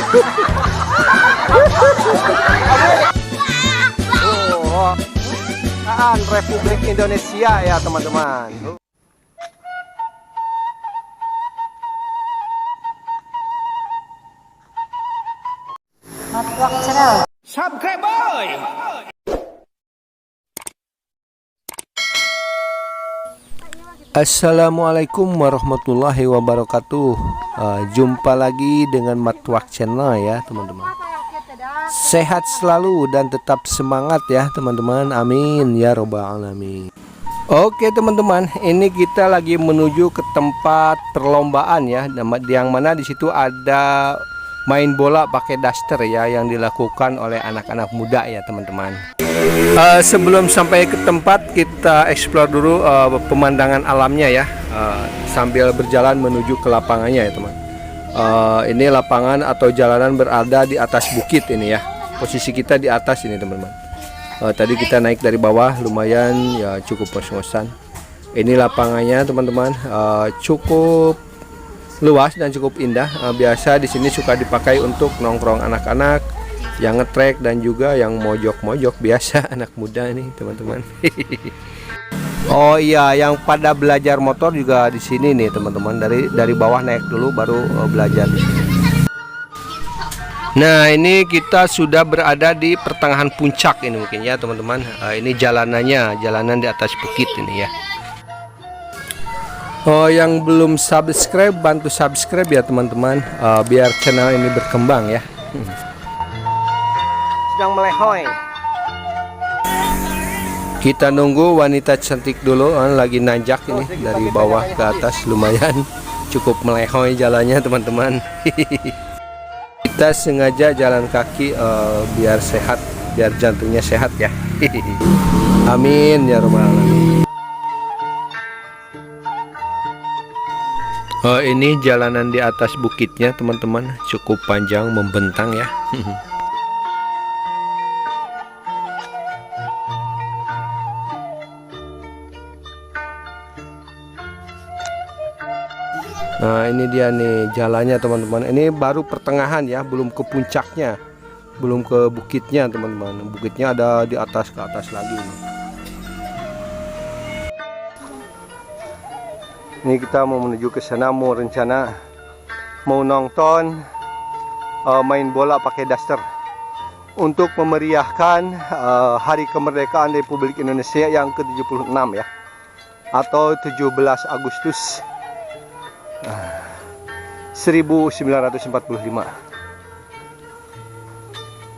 Oh, Republik Indonesia ya teman-teman. Subscribe boy. Assalamualaikum warahmatullahi wabarakatuh. Jumpa lagi dengan Matwak Channel ya teman-teman. Sehat selalu dan tetap semangat ya teman-teman. Amin ya robbal alamin. Oke teman-teman, ini kita lagi menuju ke tempat perlombaan ya, yang mana di situ ada main bola pakai daster ya, yang dilakukan oleh anak-anak muda ya teman-teman. Sebelum sampai ke tempat, kita explore dulu pemandangan alamnya ya, sambil berjalan menuju ke lapangannya ya teman. Ini lapangan atau jalanan berada di atas bukit ini ya. Posisi kita di atas ini teman-teman. Tadi kita naik dari bawah, lumayan ya, cukup ngos-ngosan. Ini lapangannya teman-teman, cukup luas dan cukup indah. Biasa di sini suka dipakai untuk nongkrong anak-anak yang ngetrek dan juga yang mojok-mojok biasa anak muda nih teman-teman. Oh iya, yang pada belajar motor juga di sini nih teman-teman. Dari bawah naik dulu baru belajar di sini. Nah, ini kita sudah berada di pertengahan puncak ini mungkin ya teman-teman. Ini jalanannya, jalanan di atas bukit ini ya. Oh, yang belum subscribe, bantu subscribe ya teman-teman, biar channel ini berkembang ya. Sedang melehoi. Kita nunggu wanita cantik dulu, lagi nanjak ini dari bawah ke atas, lumayan cukup melehoi jalannya teman-teman. Kita sengaja jalan kaki biar sehat, biar jantungnya sehat ya. Amin ya robbal alamin. Ini jalanan di atas bukitnya teman-teman, cukup panjang membentang ya. Nah, ini dia nih jalannya teman-teman. Ini baru pertengahan ya, belum ke puncaknya, belum ke bukitnya teman-teman. Bukitnya ada di atas, ke atas lagi nih. Ini kita mau menuju ke sana, mau rencana mau nonton main bola pakai daster untuk memeriahkan hari kemerdekaan Republik Indonesia yang ke-76 ya, atau 17 Agustus 1945.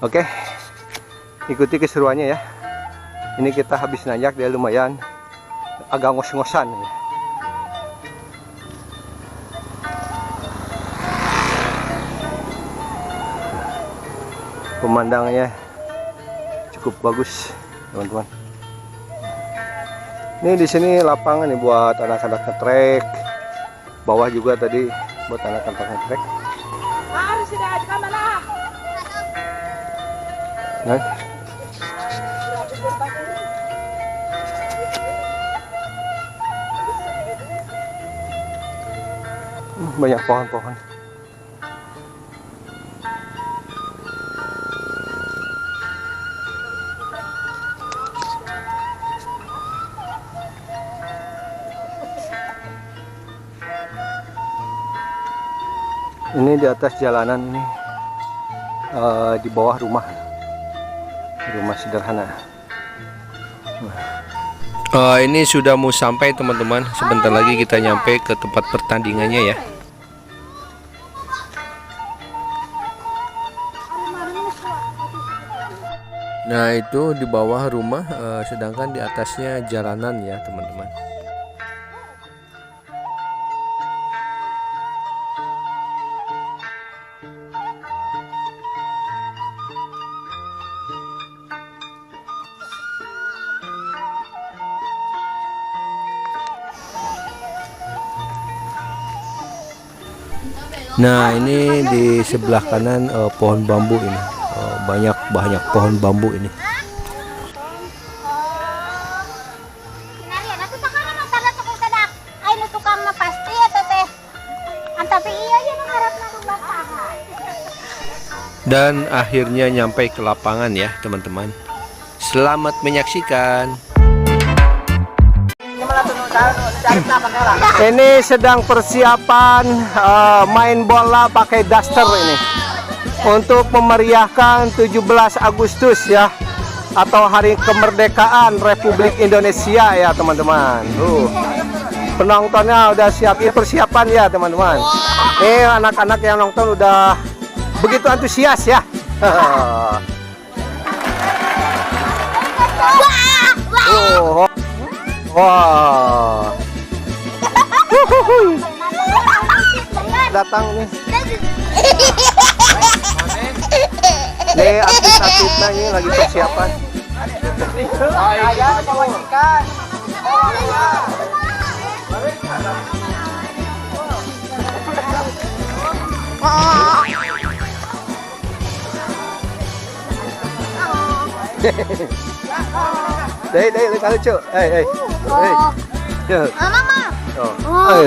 Oke, ikuti keseruannya ya. Ini kita habis nanjak, dia lumayan agak ngos-ngosan ya. Pemandangannya cukup bagus teman-teman. Ini di sini lapangan nih buat anak-anak ngetrek. Bawah juga tadi buat anak-anak ngetrek. Nah. Banyak pohon-pohon. Ini di atas jalanan ini, di bawah rumah sederhana. Ini sudah mau sampai teman-teman, sebentar lagi kita nyampe ke tempat pertandingannya ya. Nah, itu di bawah rumah, sedangkan di atasnya jalanan ya teman-teman. Nah, ini di sebelah kanan pohon bambu ini, banyak pohon bambu ini. Dan akhirnya nyampe ke lapangan ya teman-teman. Selamat menyaksikan. Ini sedang persiapan main bola pakai daster ini untuk memeriahkan 17 Agustus ya, atau hari kemerdekaan Republik Indonesia ya teman-teman. Penontonnya udah siap, ini persiapan ya teman-teman. Anak-anak yang nonton udah begitu antusias ya. Wah. Datang nih. Nih atlet-atletnya ini lagi persiapan. Đây lấy cá lucu. Hey. Mama. Oh.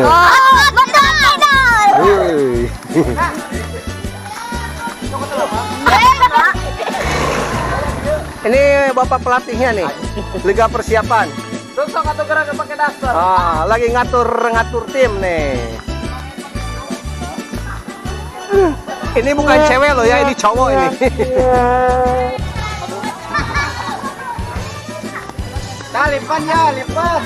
Ini bapak pelatihnya nih, liga persiapan. Terus atau gerak pakai daster. Lagi ngatur tim nih. Ini bukan cewek loh ya, ini cowok ini. Nah, lipat ya, lipat.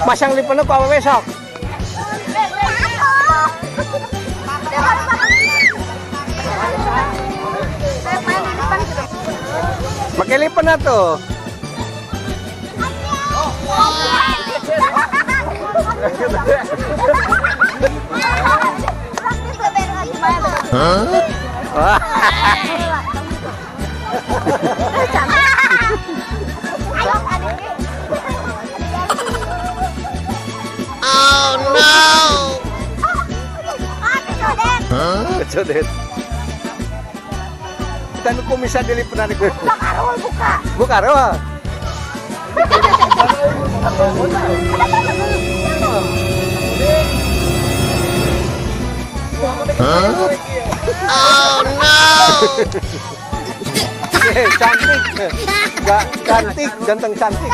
Masang lipat apa besok? Pakai lipat na tuh. Oh no. Codet. Kita kok bisa dilipat gue. Buka roh. Oh no. Cantik. Cantik, ganteng cantik.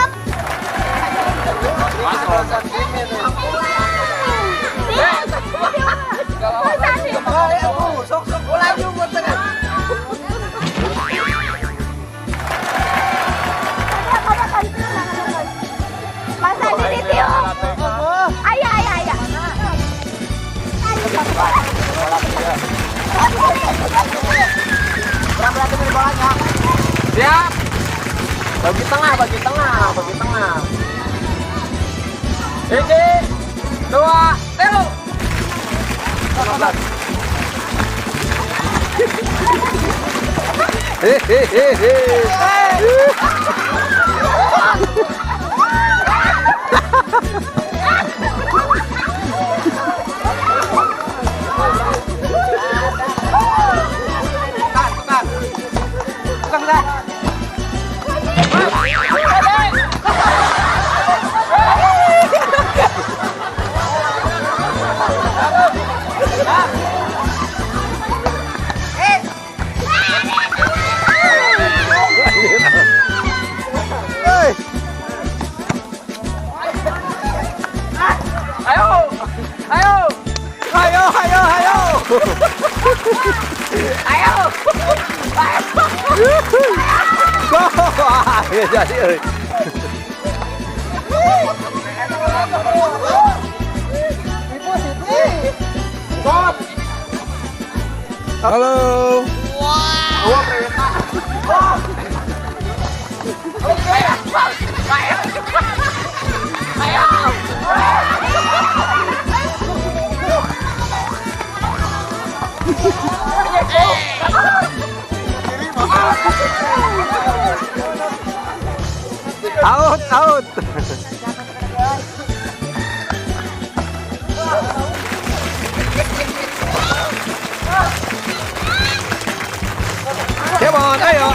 Siap. Bagi tengah. 1, 2, 3. Ya jadi euy. Halo. Out. Come on, ayo.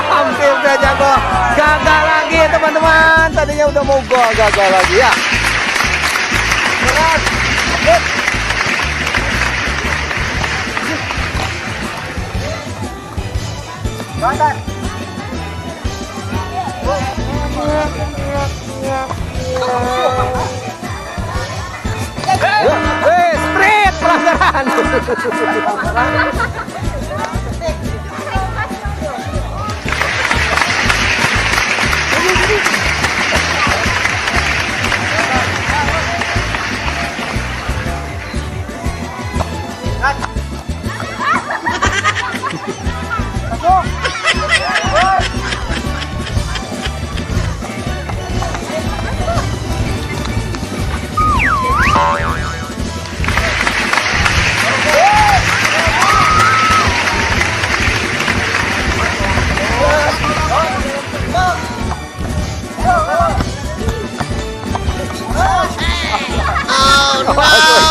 Hampir saja gol. Gagal lagi teman-teman. Tadinya udah mau gol, gagal lagi ya. Sprint pelanggaran.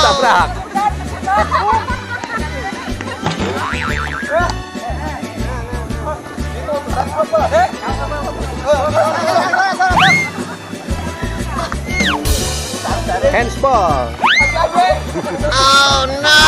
Tabrak. Handsball. Oh no!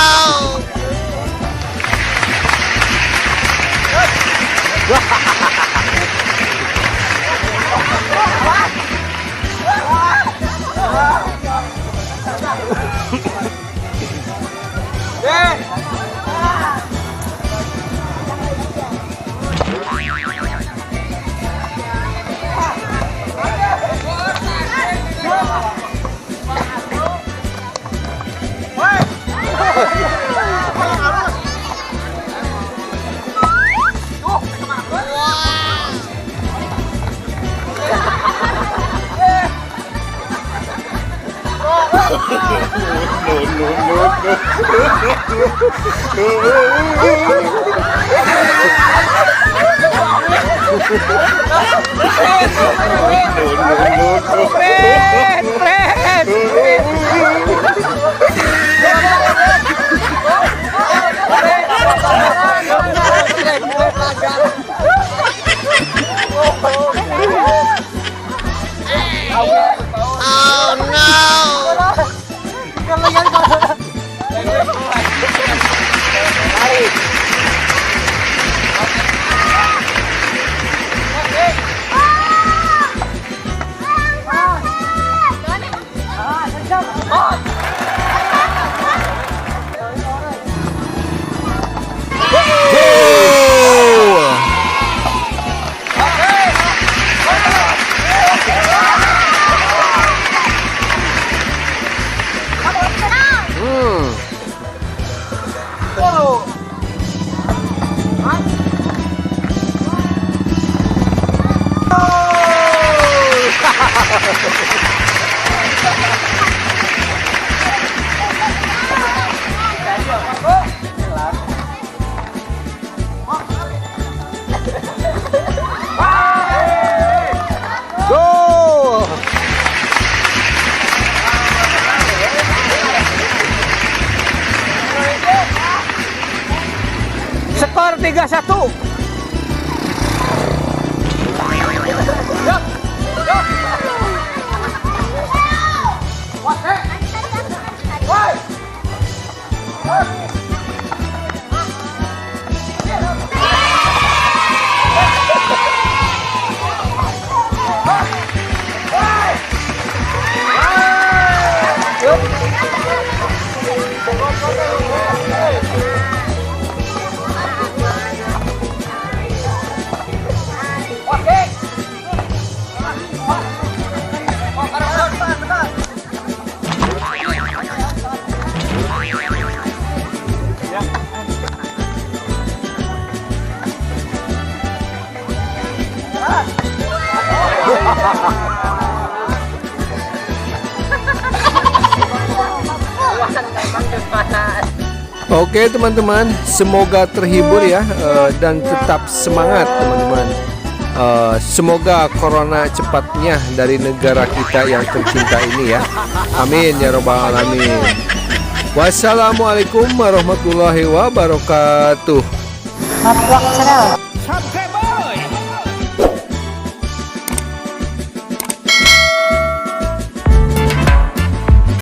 Oh no! Gol. Skor 3-1. Oke teman-teman, semoga terhibur ya dan tetap semangat teman-teman. Semoga corona cepatnya dari negara kita yang tercinta ini ya. Amin ya robbal alamin. Wassalamualaikum warahmatullahi wabarakatuh. Matwak Channel.